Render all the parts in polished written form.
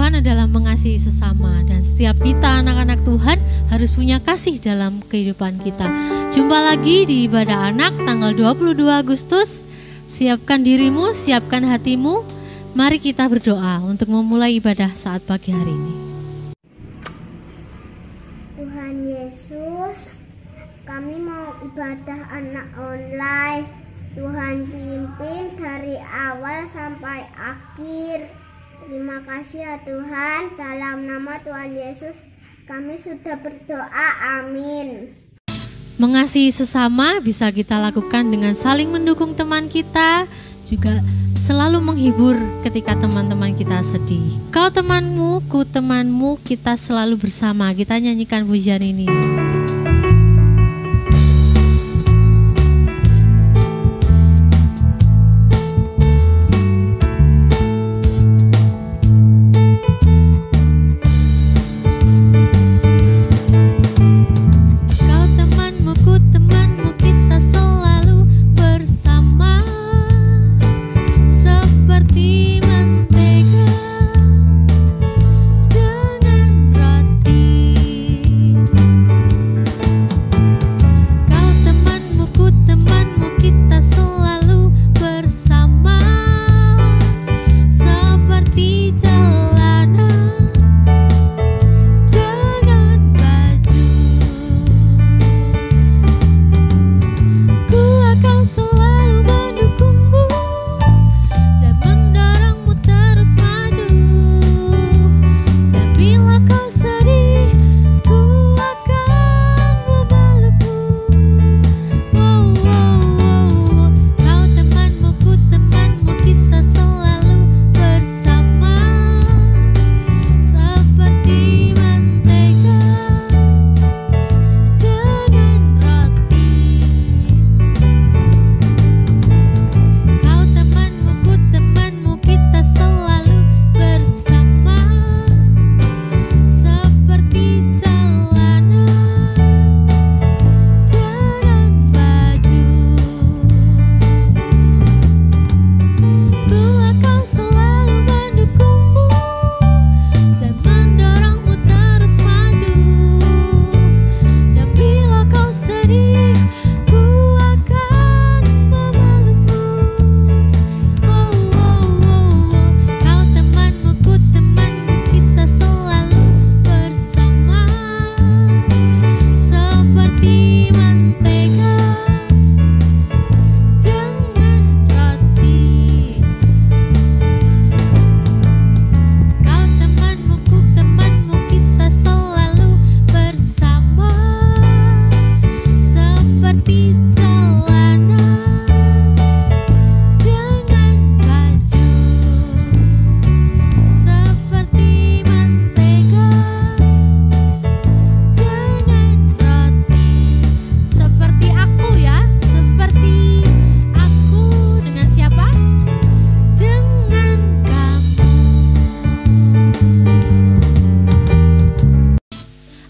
Tuhan adalah mengasihi sesama, dan setiap kita anak-anak Tuhan harus punya kasih dalam kehidupan kita. Jumpa lagi di ibadah anak tanggal 22 Agustus. Siapkan dirimu, siapkan hatimu. Mari kita berdoa untuk memulai ibadah saat pagi hari ini. Tuhan Yesus, kami mau ibadah anak online. Tuhan pimpin dari awal sampai akhir. Terima kasih ya Tuhan, dalam nama Tuhan Yesus kami sudah berdoa, amin. Mengasihi sesama bisa kita lakukan dengan saling mendukung teman kita, juga selalu menghibur ketika teman-teman kita sedih. Kau temanmu, ku temanmu, kita selalu bersama. Kita nyanyikan pujian ini.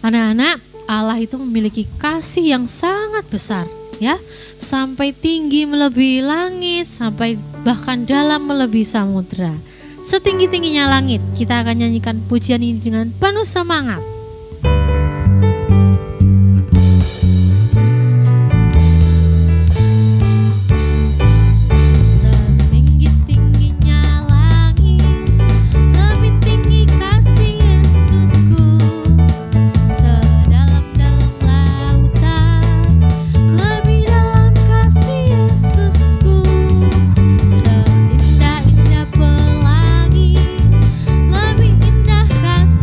Anak-anak, Allah itu memiliki kasih yang sangat besar, ya, sampai tinggi melebihi langit, sampai bahkan dalam melebihi samudra. Setinggi-tingginya langit, kita akan nyanyikan pujian ini dengan penuh semangat.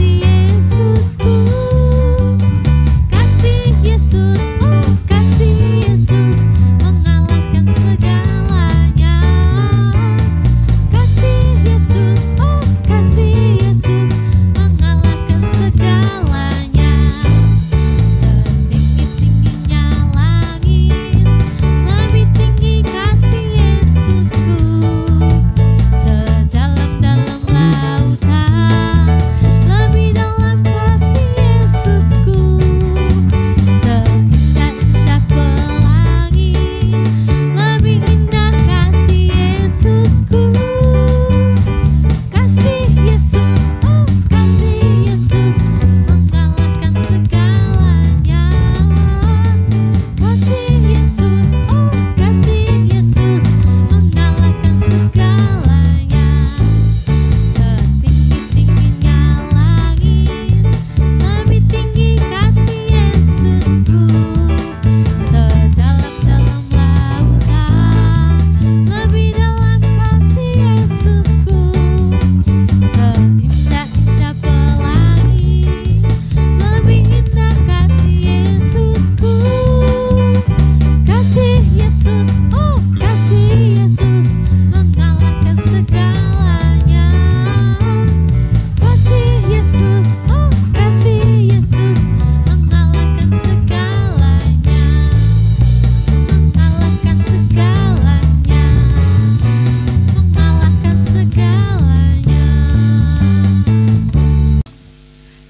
Yesusku,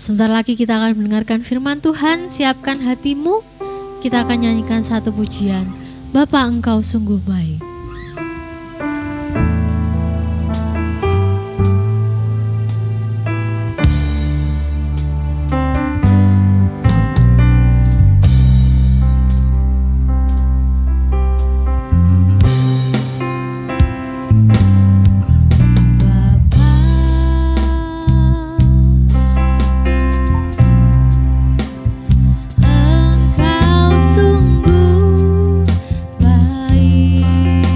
Sebentar lagi kita akan mendengarkan firman Tuhan. Siapkan hatimu. Kita akan nyanyikan satu pujian. Bapa, Engkau sungguh baik. Engkau sungguh baik.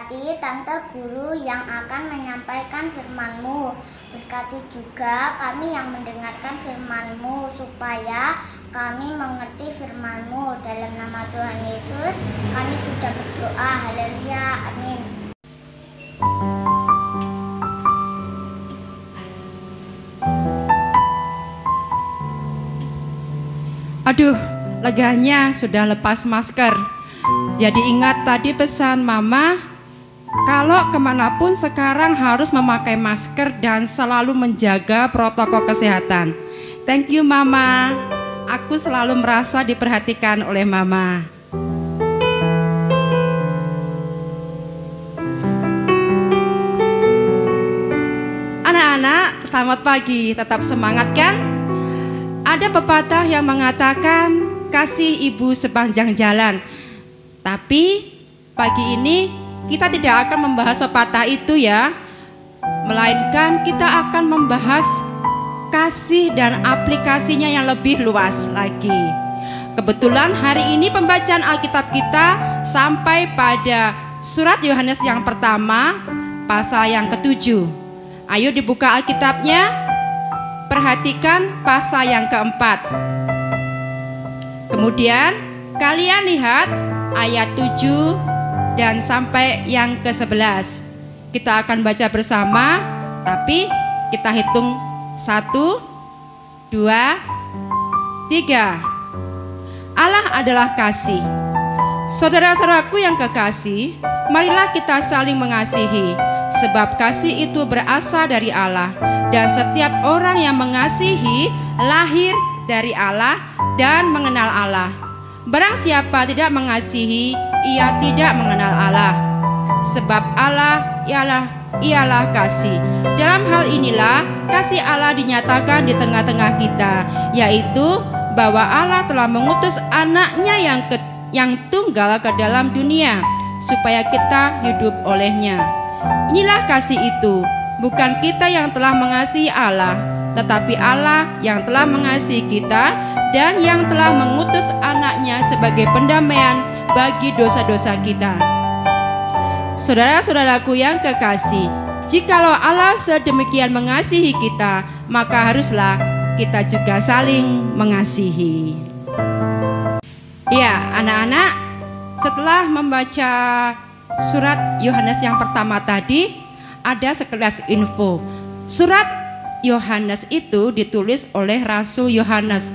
Berkati Tante Guru yang akan menyampaikan firman-Mu. Berkati juga kami yang mendengarkan firman-Mu, supaya kami mengerti firman-Mu. Dalam nama Tuhan Yesus kami sudah berdoa. Haleluya, amin. Aduh, leganya sudah lepas masker. Jadi ingat tadi pesan Mama, kalau kemanapun sekarang harus memakai masker dan selalu menjaga protokol kesehatan. Thank you Mama, aku selalu merasa diperhatikan oleh Mama. Anak-anak, selamat pagi, tetap semangat kan? Ada pepatah yang mengatakan kasih ibu sepanjang jalan. Tapi pagi ini kita tidak akan membahas pepatah itu ya, melainkan kita akan membahas kasih dan aplikasinya yang lebih luas lagi. Kebetulan hari ini pembacaan Alkitab kita sampai pada surat Yohanes yang pertama, pasal yang ke-7. Ayo dibuka Alkitabnya, perhatikan pasal yang ke-4. Kemudian kalian lihat ayat 7 dan sampai yang ke-11. Kita akan baca bersama, tapi kita hitung 1, 2, 3. Allah adalah kasih. Saudara-saudaraku yang kekasih, marilah kita saling mengasihi, sebab kasih itu berasal dari Allah, dan setiap orang yang mengasihi lahir dari Allah dan mengenal Allah. Barang siapa tidak mengasihi, ia tidak mengenal Allah, sebab Allah ialah kasih. Dalam hal inilah kasih Allah dinyatakan di tengah-tengah kita, yaitu bahwa Allah telah mengutus anaknya yang tunggal ke dalam dunia, supaya kita hidup olehnya. Inilah kasih itu, bukan kita yang telah mengasihi Allah, tetapi Allah yang telah mengasihi kita dan yang telah mengutus anaknya sebagai pendamaian bagi dosa-dosa kita. Saudara-saudaraku yang kekasih, jikalau Allah sedemikian mengasihi kita, maka haruslah kita juga saling mengasihi. Ya, anak-anak, setelah membaca surat Yohanes yang pertama tadi, ada sekelas info. Surat Yohanes itu ditulis oleh Rasul Yohanes,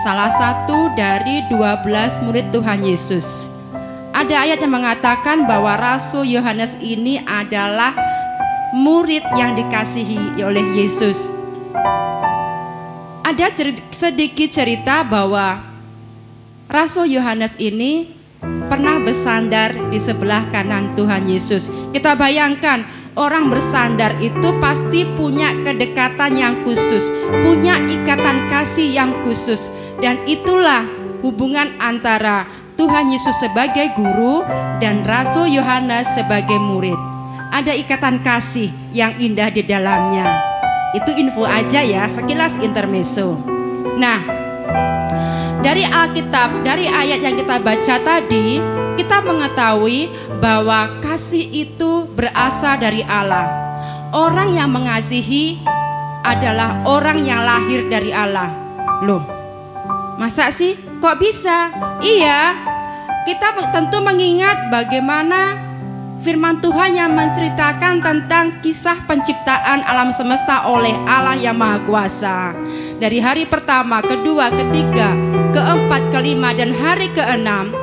salah satu dari 12 murid Tuhan Yesus. Ada ayat yang mengatakan bahwa Rasul Yohanes ini adalah murid yang dikasihi oleh Yesus. Ada sedikit cerita bahwa Rasul Yohanes ini pernah bersandar di sebelah kanan Tuhan Yesus. Kita bayangkan, orang bersandar itu pasti punya kedekatan yang khusus, punya ikatan kasih yang khusus. Dan itulah hubungan antara Tuhan Yesus sebagai guru dan Rasul Yohanes sebagai murid. Ada ikatan kasih yang indah di dalamnya. Itu info aja ya, sekilas intermezzo. Nah, dari Alkitab, dari ayat yang kita baca tadi, kita mengetahui bahwa kasih itu berasal dari Allah. Orang yang mengasihi adalah orang yang lahir dari Allah. Loh, masa sih? Kok bisa? Iya, kita tentu mengingat bagaimana firman Tuhan yang menceritakan tentang kisah penciptaan alam semesta oleh Allah yang Maha Kuasa. Dari hari pertama, kedua, ketiga, keempat, kelima, dan hari keenam,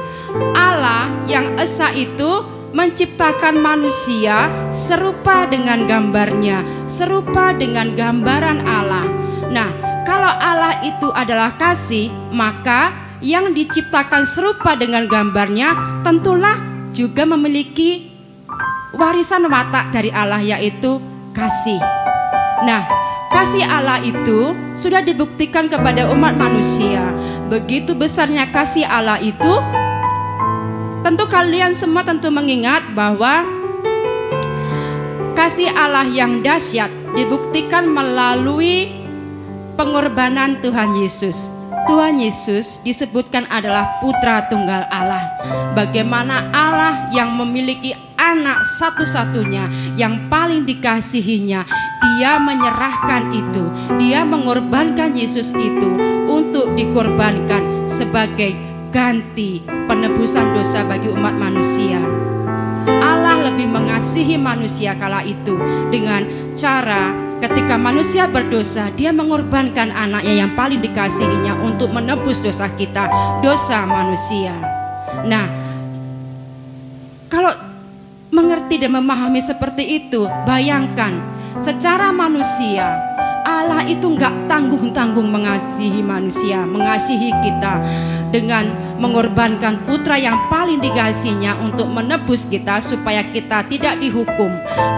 Allah yang esa itu menciptakan manusia serupa dengan gambarnya, serupa dengan gambaran Allah. Nah, kalau Allah itu adalah kasih, maka yang diciptakan serupa dengan gambarnya tentulah juga memiliki warisan watak dari Allah, yaitu kasih. Nah, kasih Allah itu sudah dibuktikan kepada umat manusia. Begitu besarnya kasih Allah itu, tentu kalian semua tentu mengingat bahwa kasih Allah yang dahsyat dibuktikan melalui pengorbanan Tuhan Yesus. Tuhan Yesus disebutkan adalah putra tunggal Allah. Bagaimana Allah yang memiliki anak satu-satunya yang paling dikasihinya, dia menyerahkan itu, dia mengorbankan Yesus itu untuk dikorbankan sebagai ganti penebusan dosa bagi umat manusia. Allah lebih mengasihi manusia kala itu dengan cara ketika manusia berdosa, dia mengorbankan anaknya yang paling dikasihinya untuk menebus dosa kita, dosa manusia. Nah, kalau mengerti dan memahami seperti itu, bayangkan secara manusia Allah itu nggak tanggung-tanggung mengasihi manusia, mengasihi kita dengan mengorbankan putra yang paling dikasihinya untuk menebus kita supaya kita tidak dihukum,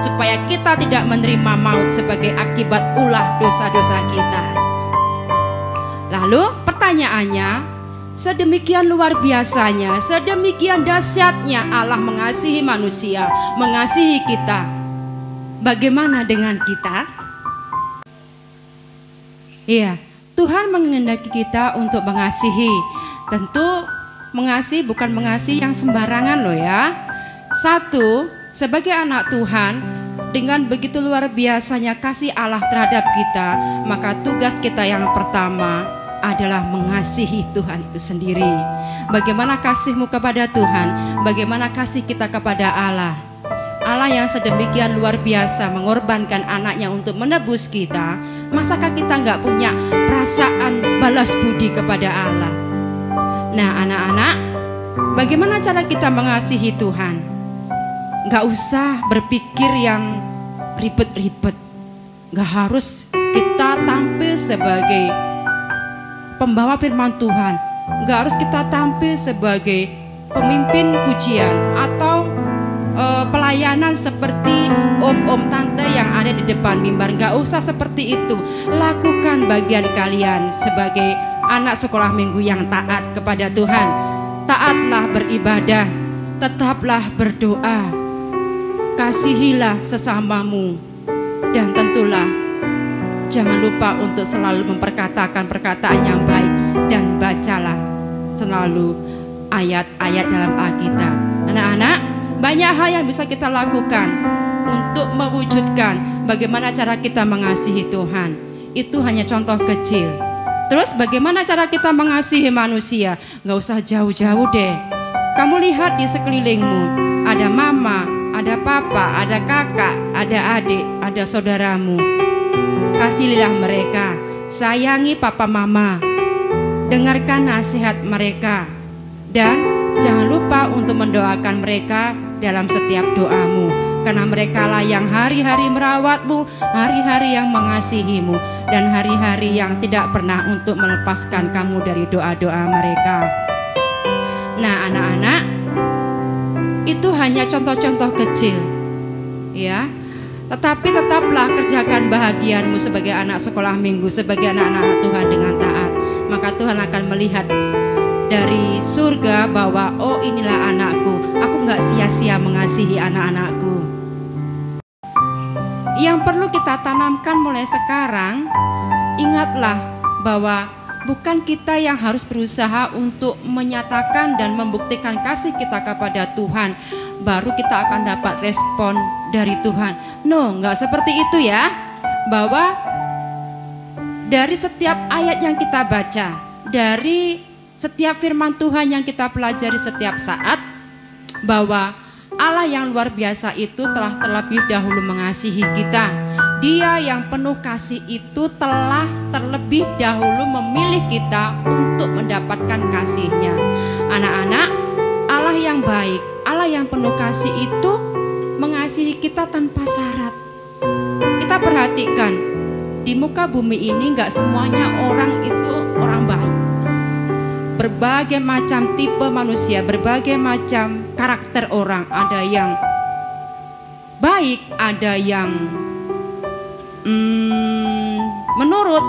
supaya kita tidak menerima maut sebagai akibat ulah dosa-dosa kita. Lalu pertanyaannya, sedemikian luar biasanya, sedemikian dahsyatnya Allah mengasihi manusia, mengasihi kita. Bagaimana dengan kita? Iya, Tuhan menghendaki kita untuk mengasihi. Tentu mengasihi bukan mengasihi yang sembarangan loh ya. Satu, sebagai anak Tuhan, dengan begitu luar biasanya kasih Allah terhadap kita, maka tugas kita yang pertama adalah mengasihi Tuhan itu sendiri. Bagaimana kasihmu kepada Tuhan? Bagaimana kasih kita kepada Allah? Allah yang sedemikian luar biasa mengorbankan anaknya untuk menebus kita, masakan kita nggak punya perasaan balas budi kepada Allah? Nah anak-anak, bagaimana cara kita mengasihi Tuhan? Nggak usah berpikir yang ribet-ribet. Nggak harus kita tampil sebagai pembawa firman Tuhan, nggak harus kita tampil sebagai pemimpin pujian atau pelayanan seperti om-om tante yang ada di depan mimbar. Nggak usah seperti itu. Lakukan bagian kalian sebagai anak sekolah minggu yang taat kepada Tuhan. Taatlah beribadah, tetaplah berdoa, kasihilah sesamamu, dan tentulah jangan lupa untuk selalu memperkatakan perkataan yang baik, dan bacalah selalu ayat-ayat dalam Alkitab. Anak-anak, banyak hal yang bisa kita lakukan untuk mewujudkan bagaimana cara kita mengasihi Tuhan. Itu hanya contoh kecil. Terus bagaimana cara kita mengasihi manusia? Gak usah jauh-jauh deh. Kamu lihat di sekelilingmu, ada mama, ada papa, ada kakak, ada adik, ada saudaramu. Kasihilah mereka, sayangi papa mama, dengarkan nasihat mereka, dan jangan lupa untuk mendoakan mereka dalam setiap doamu, karena merekalah yang hari-hari merawatmu, hari-hari yang mengasihimu, dan hari-hari yang tidak pernah untuk melepaskan kamu dari doa-doa mereka. Nah anak-anak, itu hanya contoh-contoh kecil ya. Tetapi tetaplah kerjakan bahagianmu sebagai anak sekolah minggu, sebagai anak-anak Tuhan dengan taat. Maka Tuhan akan melihat dari surga bahwa oh inilah anakku, aku gak sia-sia mengasihi anak-anakku. Yang perlu kita tanamkan mulai sekarang, ingatlah bahwa bukan kita yang harus berusaha untuk menyatakan dan membuktikan kasih kita kepada Tuhan, baru kita akan dapat respon dari Tuhan. No, gak seperti itu ya. Bahwa dari setiap ayat yang kita baca, dari setiap firman Tuhan yang kita pelajari setiap saat, bahwa Allah yang luar biasa itu telah terlebih dahulu mengasihi kita. Dia yang penuh kasih itu telah terlebih dahulu memilih kita untuk mendapatkan kasih-Nya. Anak-anak, Allah yang baik, Allah yang penuh kasih itu mengasihi kita tanpa syarat. Kita perhatikan, di muka bumi ini gak semuanya orang itu orang baik. Berbagai macam tipe manusia, berbagai macam karakter orang. Ada yang baik, ada yang menurut,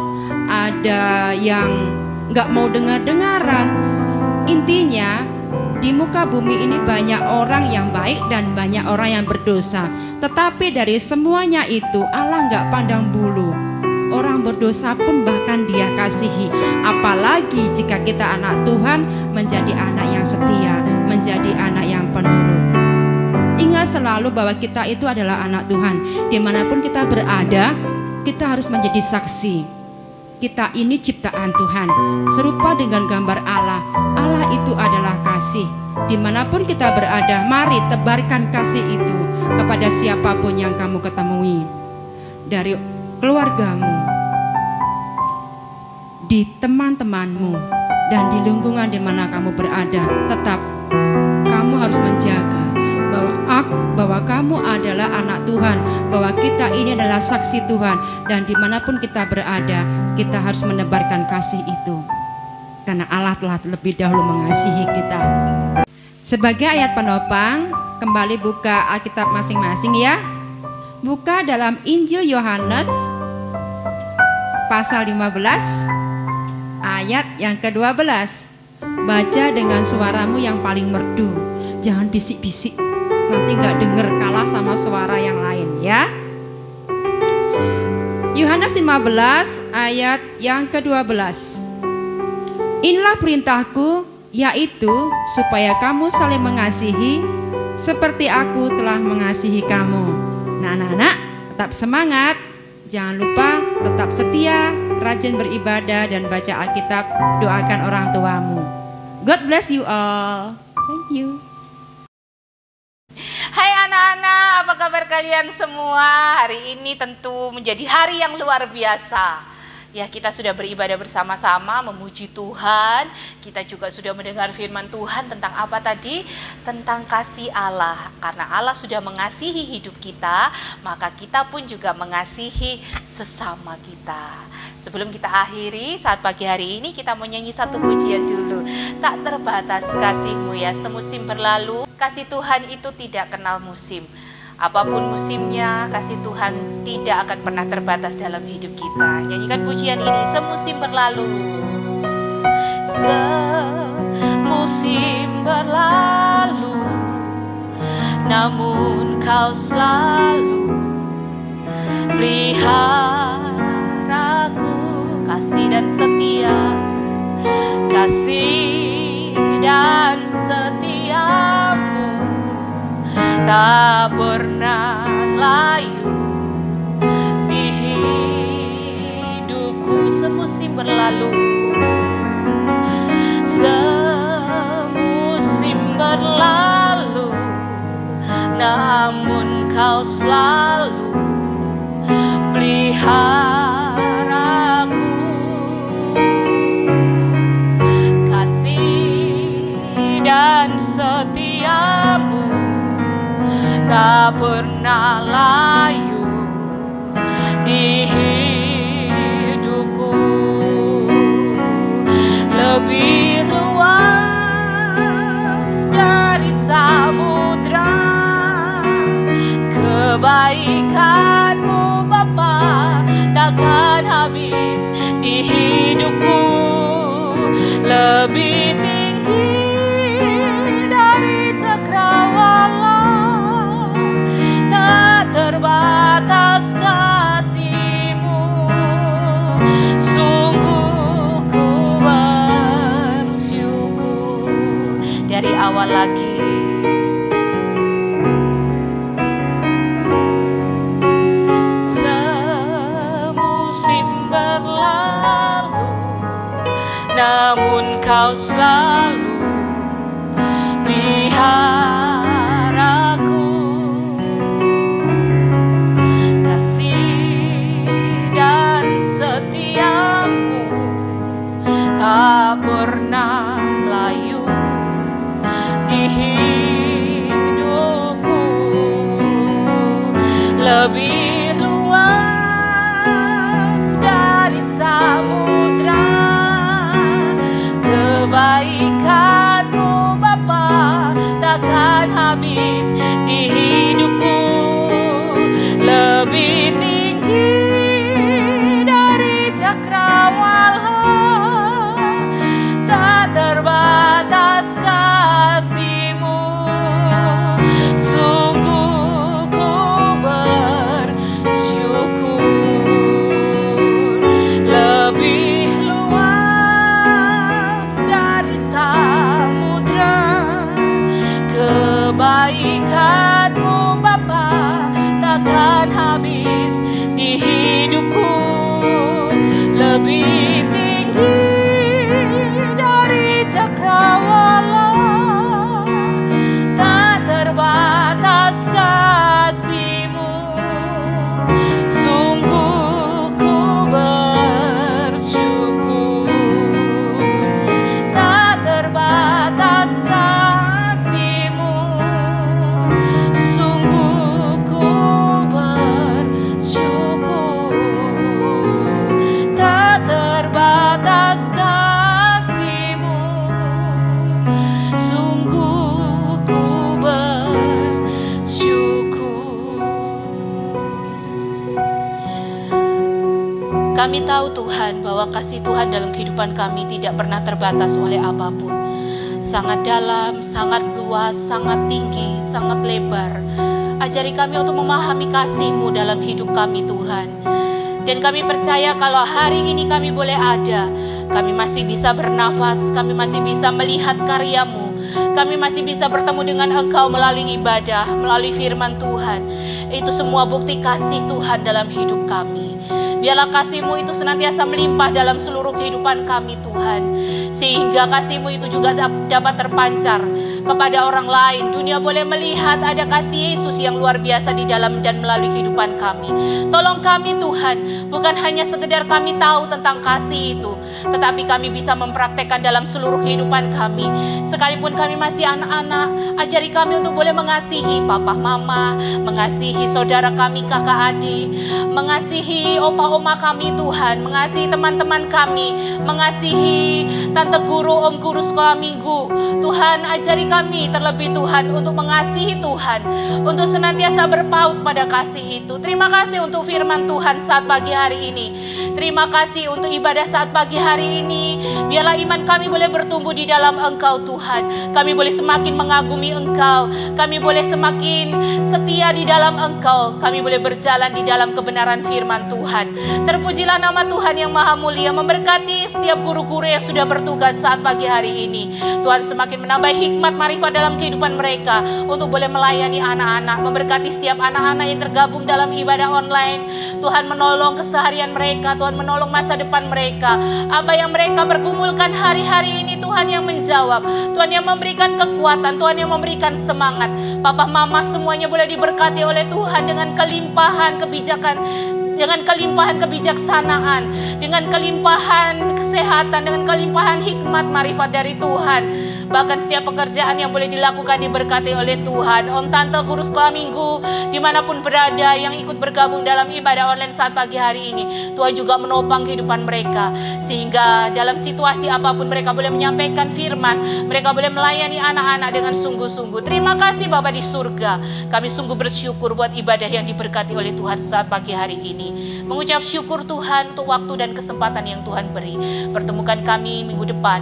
ada yang gak mau dengar-dengaran. Intinya di muka bumi ini banyak orang yang baik dan banyak orang yang berdosa. Tetapi dari semuanya itu Allah gak pandang bulu. Orang berdosa pun bahkan Dia kasihi. Apalagi jika kita anak Tuhan, menjadi anak yang setia, menjadi anak yang penurut. Ingat selalu bahwa kita itu adalah anak Tuhan. Dimanapun kita berada, kita harus menjadi saksi. Kita ini ciptaan Tuhan, serupa dengan gambar Allah. Allah itu adalah kasih. Dimanapun kita berada, mari tebarkan kasih itu kepada siapapun yang kamu ketemui. Dari keluargamu, di teman-temanmu, dan di lingkungan di mana kamu berada. Tetap kamu harus menjaga bahwa kamu adalah anak Tuhan, bahwa kita ini adalah saksi Tuhan, dan dimanapun kita berada, kita harus menebarkan kasih itu, karena Allah telah lebih dahulu mengasihi kita. Sebagai ayat penopang, kembali buka Alkitab masing-masing ya. Buka dalam Injil Yohanes pasal 15 ayat yang ke-12. Baca dengan suaramu yang paling merdu, jangan bisik-bisik, nanti gak denger kalah sama suara yang lain ya. Yohanes 15 ayat yang ke-12. Inilah perintahku, yaitu supaya kamu saling mengasihi seperti aku telah mengasihi kamu. Nah anak-anak, tetap semangat, jangan lupa tetap setia, rajin beribadah dan baca Alkitab, doakan orang tuamu. God bless you all. Thank you. Hai anak-anak, apa kabar kalian semua? Hari ini tentu menjadi hari yang luar biasa. Ya, kita sudah beribadah bersama-sama, memuji Tuhan. Kita juga sudah mendengar firman Tuhan tentang apa tadi? Tentang kasih Allah. Karena Allah sudah mengasihi hidup kita, maka kita pun juga mengasihi sesama kita. Sebelum kita akhiri, saat pagi hari ini kita mau nyanyi satu pujian dulu. Tak terbatas kasih-Mu ya, semusim berlalu. Kasih Tuhan itu tidak kenal musim. Apapun musimnya, kasih Tuhan tidak akan pernah terbatas dalam hidup kita. Nyanyikan pujian ini, semusim berlalu. Semusim berlalu, namun Kau selalu peliharaku. Kasih dan setia, kasih dan setiamu tak pernah layu di hidupku. Semusim berlalu, semusim berlalu, namun Kau selalu peliharaku. Kasih dan setiamu tak pernah layu di hidupku. Lebih luas dari samudra kebaikan-Mu Bapa, takkan habis di hidupku. Lebih tinggi dari cakrawala, terbatas kasih-Mu. Sungguh ku bersyukur. Dari awal lagi, semusim berlalu, namun Kau selalu peliharaku. Tak pernah layu di hidupku. Lebih luas dari samudra kebaikan Kami tahu Tuhan bahwa kasih Tuhan dalam kehidupan kami tidak pernah terbatas oleh apapun. Sangat dalam, sangat luas, sangat tinggi, sangat lebar. Ajari kami untuk memahami kasih-Mu dalam hidup kami Tuhan. Dan kami percaya kalau hari ini kami boleh ada, kami masih bisa bernafas, kami masih bisa melihat karya-Mu, kami masih bisa bertemu dengan Engkau melalui ibadah, melalui firman Tuhan. Itu semua bukti kasih Tuhan dalam hidup kami. Biarlah kasih-Mu itu senantiasa melimpah dalam seluruh kehidupan kami Tuhan. Sehingga kasih-Mu itu juga dapat terpancar kepada orang lain. Dunia boleh melihat ada kasih Yesus yang luar biasa di dalam dan melalui kehidupan kami. Tolong kami Tuhan, bukan hanya sekedar kami tahu tentang kasih itu, tetapi kami bisa mempraktekkan dalam seluruh kehidupan kami. Sekalipun kami masih anak-anak, ajari kami untuk boleh mengasihi papa mama, mengasihi saudara kami, kakak adik, mengasihi opa-oma kami Tuhan, mengasihi teman-teman kami, mengasihi tante guru, om guru sekolah minggu. Tuhan, ajari kami terlebih Tuhan untuk mengasihi Tuhan, untuk senantiasa berpaut pada kasih itu. Terima kasih untuk firman Tuhan saat pagi hari ini. Terima kasih untuk ibadah saat pagi hari ini. Biarlah iman kami boleh bertumbuh di dalam Engkau Tuhan. Kami boleh semakin mengagumi Engkau. Kami boleh semakin setia di dalam Engkau. Kami boleh berjalan di dalam kebenaran firman Tuhan. Terpujilah nama Tuhan yang maha mulia, memberkati setiap guru-guru yang sudah bertugas saat pagi hari ini. Tuhan semakin menambah hikmat marifat dalam kehidupan mereka untuk boleh melayani anak-anak, memberkati setiap anak-anak yang tergabung dalam ibadah online. Tuhan menolong keseharian mereka, Tuhan menolong masa depan mereka. Apa yang mereka pergumulkan hari-hari ini Tuhan yang menjawab, Tuhan yang memberikan kekuatan, Tuhan yang memberikan semangat. Papa mama semuanya boleh diberkati oleh Tuhan dengan kelimpahan kebijakan, dengan kelimpahan kebijaksanaan, dengan kelimpahan kesehatan, dengan kelimpahan hikmat marifat dari Tuhan. Bahkan setiap pekerjaan yang boleh dilakukan diberkati oleh Tuhan. Om tante guru sekolah minggu dimanapun berada yang ikut bergabung dalam ibadah online saat pagi hari ini, Tuhan juga menopang kehidupan mereka, sehingga dalam situasi apapun mereka boleh menyampaikan firman, mereka boleh melayani anak-anak dengan sungguh-sungguh. Terima kasih Bapa di surga. Kami sungguh bersyukur buat ibadah yang diberkati oleh Tuhan saat pagi hari ini. Mengucap syukur Tuhan untuk waktu dan kesempatan yang Tuhan beri. Pertemukan kami minggu depan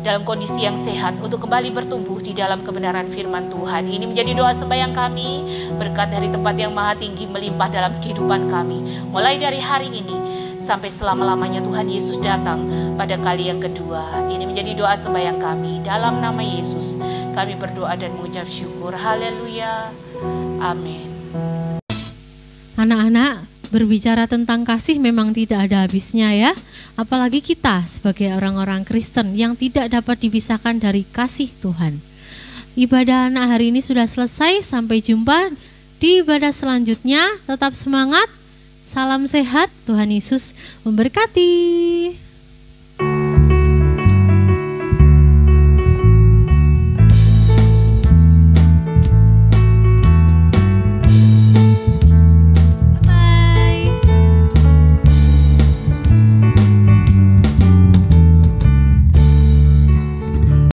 dalam kondisi yang sehat untuk kembali bertumbuh di dalam kebenaran firman Tuhan. Ini menjadi doa sembahyang kami, berkat dari tempat yang maha tinggi melimpah dalam kehidupan kami. Mulai dari hari ini sampai selama-lamanya Tuhan Yesus datang pada kali yang kedua. Ini menjadi doa sembahyang kami. Dalam nama Yesus kami berdoa dan mengucap syukur. Haleluya. Amin. Anak-anak, berbicara tentang kasih memang tidak ada habisnya ya. Apalagi kita sebagai orang-orang Kristen yang tidak dapat dipisahkan dari kasih Tuhan. Ibadah anak hari ini sudah selesai. Sampai jumpa di ibadah selanjutnya. Tetap semangat. Salam sehat. Tuhan Yesus memberkati.